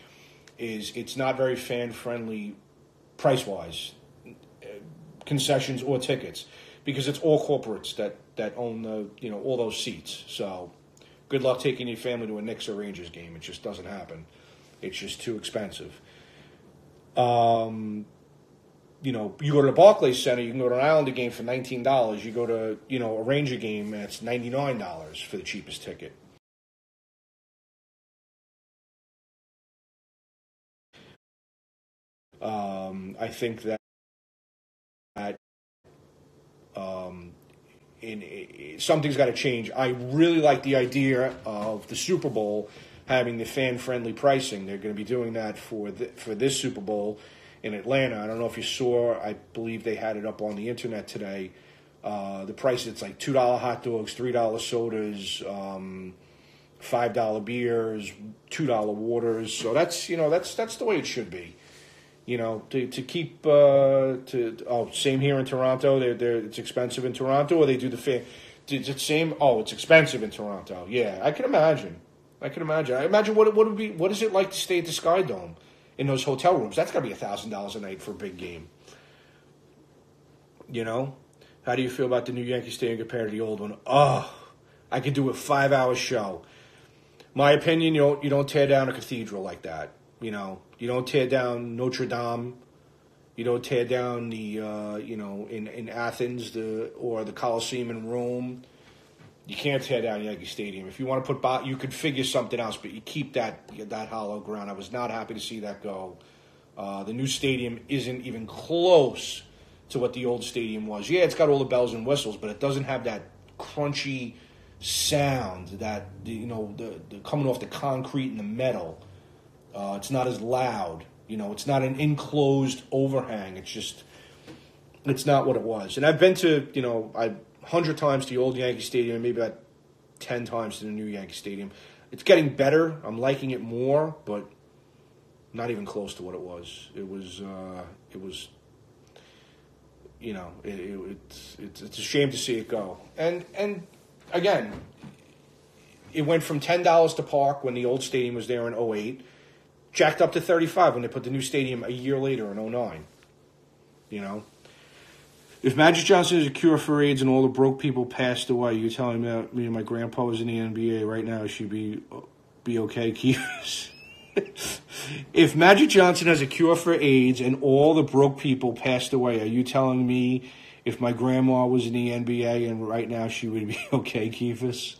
is it's not very fan friendly, price wise, concessions or tickets, because it's all corporates that own all those seats. So good luck taking your family to a Knicks or Rangers game. It just doesn't happen. It's just too expensive. You go to the Barclays Center, you can go to an Islander game for $19. You go to, a Ranger game, and it's $99 for the cheapest ticket. I think that something's got to change. I really like the idea of the Super Bowl having the fan-friendly pricing. They're going to be doing that for this Super Bowl in Atlanta. I don't know if you saw, I believe they had it up on the internet today. The price, it's like $2 hot dogs, $3 sodas, $5 beers, $2 waters. So that's the way it should be. To keep same here in Toronto. It's expensive in Toronto, or they do the fan. It's the same. Oh, it's expensive in Toronto. Yeah, I can imagine. I imagine what it would be. What is it like to stay at the Sky Dome in those hotel rooms? That's got to be $1,000 a night for a big game. How do you feel about the new Yankee Stadium compared to the old one? Oh, I could do a 5-hour show. My opinion, you don't tear down a cathedral like that. You don't tear down Notre Dame. You don't tear down the in Athens or the Colosseum in Rome. You can't tear down Yankee Stadium. If you want to put, you could figure something else, but you keep that hollow ground. I was not happy to see that go. The new stadium isn't even close to what the old stadium was. Yeah, it's got all the bells and whistles, but it doesn't have that crunchy sound that the coming off the concrete and the metal. It's not as loud. It's not an enclosed overhang. It's not what it was. And I've been to 100 times to the old Yankee Stadium, and maybe about 10 times to the new Yankee Stadium. It's getting better. I'm liking it more, but not even close to what it was. It's a shame to see it go. And again, it went from $10 to park when the old stadium was there in 2008, jacked up to $35 when they put the new stadium a year later in 2009. If Magic Johnson is a cure for AIDS and all the broke people passed away, you're telling me that me and my grandpa was in the NBA right now, she'd be okay, Keefus? If Magic Johnson has a cure for AIDS and all the broke people passed away, are you telling me if my grandma was in the NBA and right now she would be okay, Keefus?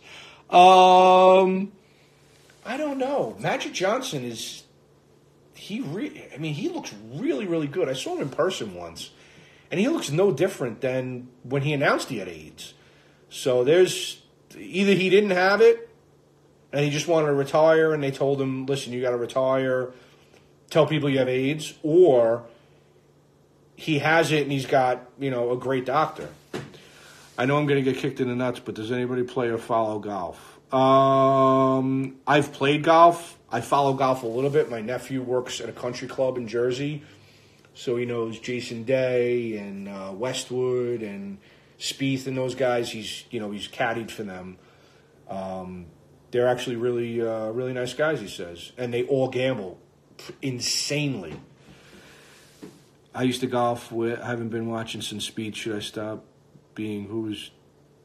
I don't know. Magic Johnson he looks really, really good. I saw him in person once, and he looks no different than when he announced he had AIDS. So there's either he didn't have it, and he just wanted to retire, and they told him, listen, you got to retire, tell people you have AIDS, or he has it, and he's got, a great doctor. I know I'm going to get kicked in the nuts, but does anybody play or follow golf? I've played golf. I follow golf a little bit. My nephew works at a country club in Jersey, so he knows Jason Day and Westwood and Spieth and those guys. He's caddied for them. They're actually really, really nice guys, he says, and they all gamble insanely. I used to golf with. I haven't been watching since Spieth. Should I stop being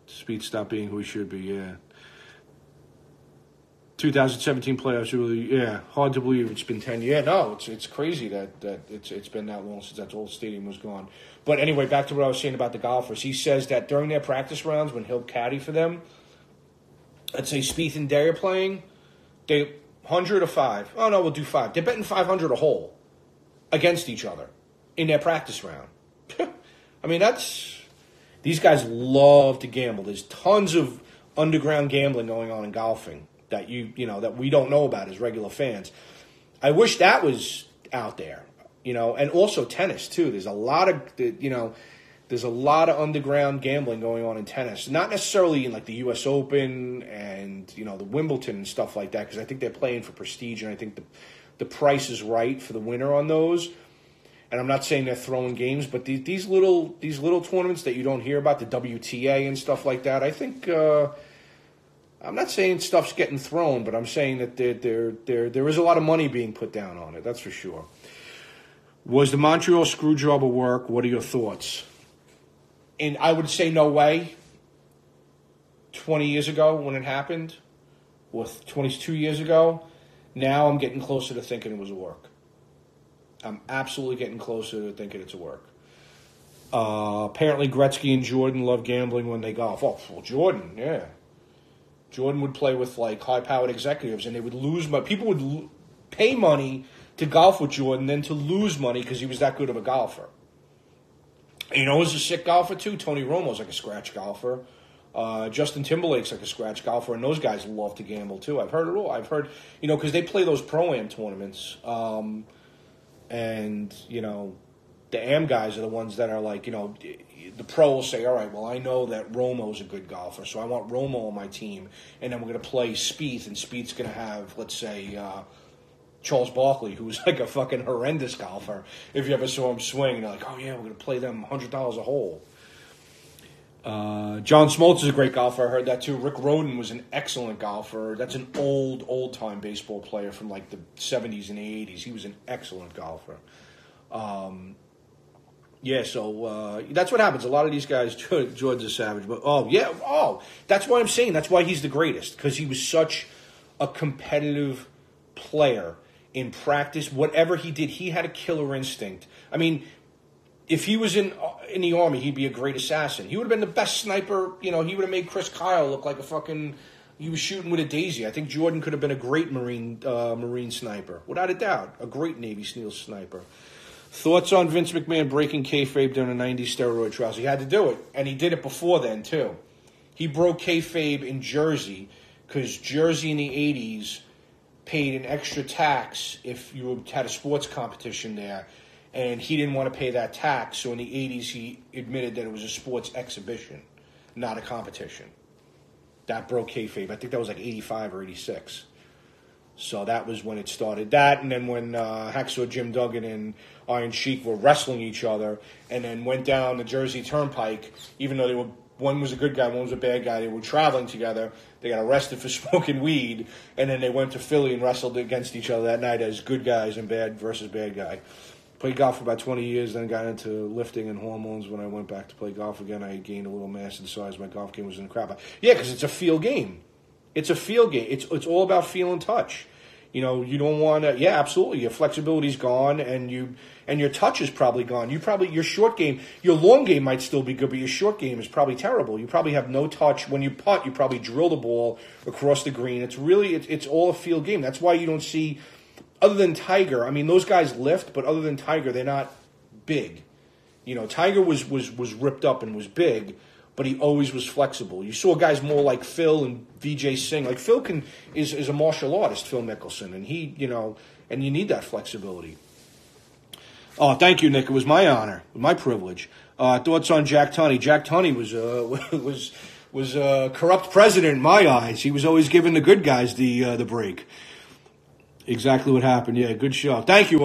Spieth stopped being who he should be? Yeah. 2017 playoffs, really, hard to believe it's been 10 years. No, it's crazy that it's been that long since that old stadium was gone. But anyway, back to what I was saying about the golfers. He says that during their practice rounds, when he'll caddy for them, let's say Spieth and Day are playing, they 100 or 5. Oh, no, we'll do 5. They're betting 500 a hole against each other in their practice round. I mean, these guys love to gamble. There's tons of underground gambling going on in golfing that that we don't know about as regular fans. I wish that was out there, and also tennis too. There's a lot of underground gambling going on in tennis. Not necessarily in like the U.S. Open and the Wimbledon and stuff like that, because I think they're playing for prestige, and I think the price is right for the winner on those. And I'm not saying they're throwing games, but these little tournaments that you don't hear about, the WTA and stuff like that, I think. I'm not saying stuff's getting thrown, but I'm saying that there is a lot of money being put down on it. That's for sure. Was the Montreal screw job a work? What are your thoughts? And I would say no way. 20 years ago when it happened, or 22 years ago, now I'm getting closer to thinking it was a work. I'm absolutely getting closer to thinking it's a work. Apparently Gretzky and Jordan love gambling when they golf. Oh, well, Jordan, yeah. Jordan would play with like high-powered executives, and they would lose money. People would pay money to golf with Jordan, then to lose money because he was that good of a golfer. And who's a sick golfer too? Tony Romo's like a scratch golfer. Justin Timberlake's like a scratch golfer, and those guys love to gamble too. I've heard it all. I've heard, because they play those Pro-Am tournaments, and the AM guys are the ones that are like, the pro will say, all right, well, I know that Romo's a good golfer, so I want Romo on my team, and then we're going to play Spieth, and Spieth's going to have, let's say, Charles Barkley, who's like a fucking horrendous golfer. If you ever saw him swing, they're like, oh, yeah, we're going to play them $100 a hole. John Smoltz is a great golfer. I heard that, too. Rick Rhoden was an excellent golfer. That's an old-time baseball player from, like, the 70s and 80s. He was an excellent golfer. Yeah, so that's what happens. A lot of these guys, George is savage, but that's why I'm saying that's why he's the greatest, because he was such a competitive player in practice. Whatever he did, he had a killer instinct. I mean, if he was in the Army, he'd be a great assassin. He would have been the best sniper. He would have made Chris Kyle look like a fucking. He was shooting with a daisy. I think Jordan could have been a great Marine sniper, without a doubt, a great Navy SEAL sniper. Thoughts on Vince McMahon breaking kayfabe during the 90s steroid trials? He had to do it, and he did it before then, too. He broke kayfabe in Jersey because Jersey in the 80s paid an extra tax if you had a sports competition there, and he didn't want to pay that tax, so in the 80s he admitted that it was a sports exhibition, not a competition. That broke kayfabe. I think that was like 85 or 86. So that was when it started. That, and then when Hacksaw Jim Duggan and Iron Sheik were wrestling each other, and then went down the Jersey Turnpike, even though one was a good guy, one was a bad guy, they were traveling together. They got arrested for smoking weed, and then they went to Philly and wrestled against each other that night as good guys and bad versus bad guy. Played golf for about 20 years, then got into lifting and hormones. When I went back to play golf again, I gained a little mass and size. My golf game was in the crap. Yeah, because it's a feel game. It's a feel game. It's all about feel and touch. You don't want to. Yeah, absolutely. Your flexibility's gone, and your touch is probably gone. Your short game, your long game might still be good, but your short game is probably terrible. You probably have no touch. When you putt, you probably drill the ball across the green. It's all a feel game. That's why you don't see, other than Tiger. I mean, those guys lift, but other than Tiger, they're not big. Tiger was ripped up and was big, but he always was flexible. You saw guys more like Phil and Vijay Singh. Like Phil is a martial artist, Phil Mickelson, and he, and you need that flexibility. Oh, thank you, Nick. It was my honor, my privilege. Thoughts on Jack Tunney? Jack Tunney was a corrupt president in my eyes. He was always giving the good guys the break. Exactly what happened. Yeah, good show. Thank you.